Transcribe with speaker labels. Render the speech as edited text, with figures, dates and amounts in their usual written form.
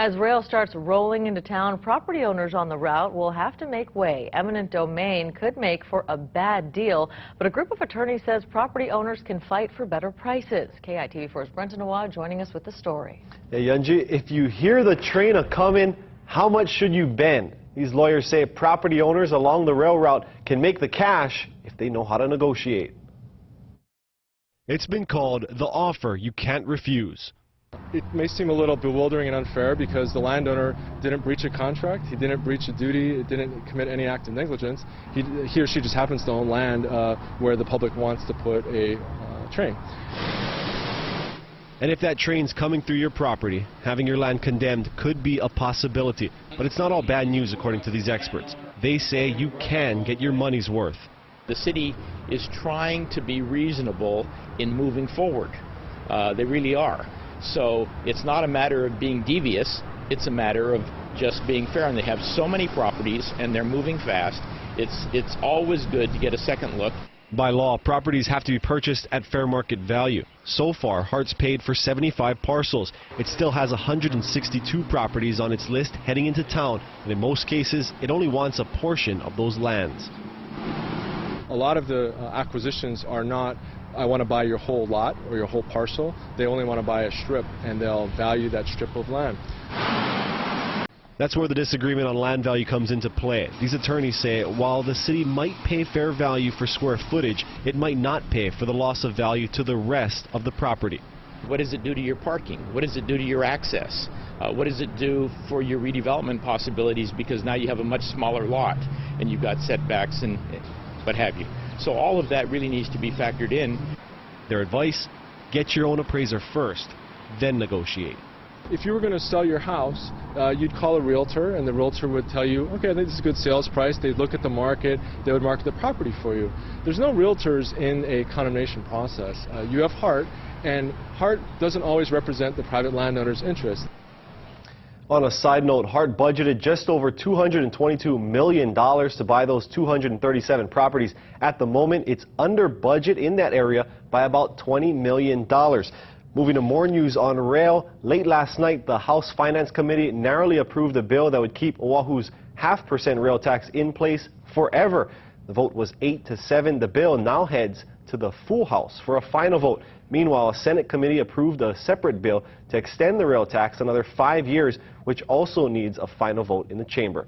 Speaker 1: As rail starts rolling into town, property owners on the route will have to make way. Eminent domain could make for a bad deal, but a group of attorneys says property owners can fight for better prices. KITV4's Brenton Awad joining us with the story.
Speaker 2: Hey, Yunji, if you hear the train a-coming, how much should you bend? These lawyers say property owners along the rail route can make the cash if they know how to negotiate.
Speaker 3: It's been called the offer you can't refuse.
Speaker 4: It may seem a little bewildering and unfair because the landowner didn't breach a contract, he didn't breach a duty, it didn't commit any act of negligence. He or she just happens to own land where the public wants to put a train.
Speaker 3: And if that train's coming through your property, having your land condemned could be a possibility. But it's not all bad news according to these experts. They say you can get your money's worth.
Speaker 5: The city is trying to be reasonable in moving forward. They really are. So it's not a matter of being devious, it's a matter of just being fair. And they have so many properties and they're moving fast. It's always good to get a second look.
Speaker 3: By law, properties have to be purchased at fair market value. So far, Hart's paid for 75 parcels. It still has 162 properties on its list heading into town, and in most cases, it only wants a portion of those lands.
Speaker 4: A lot of the acquisitions are not, I want to buy your whole lot or your whole parcel. They only want to buy a strip, and they'll value that strip of land.
Speaker 3: That's where the disagreement on land value comes into play. These attorneys say while the city might pay fair value for square footage, it might not pay for the loss of value to the rest of the property.
Speaker 5: What does it do to your parking? What does it do to your access? What does it do for your redevelopment possibilities, because now you have a much smaller lot and you've got setbacks and what have you. So all of that really needs to be factored in.
Speaker 3: Their advice, get your own appraiser first, then negotiate.
Speaker 4: If you were going to sell your house, you'd call a realtor, and the realtor would tell you, okay, I think this is a good sales price. They'd look at the market, they would market the property for you. There's no realtors in a condemnation process. You have Hart, and Hart doesn't always represent the private landowner's interest.
Speaker 2: On a side note, Hart budgeted just over $222 million to buy those 237 properties. At the moment, it's under budget in that area by about $20 million. Moving to more news on rail, late last night, the House Finance Committee narrowly approved a bill that would keep Oahu's 0.5% rail tax in place forever. The vote was 8-7. The bill now heads to the full House for a final vote. Meanwhile, a Senate committee approved a separate bill to extend the rail tax another 5 years, which also needs a final vote in the chamber.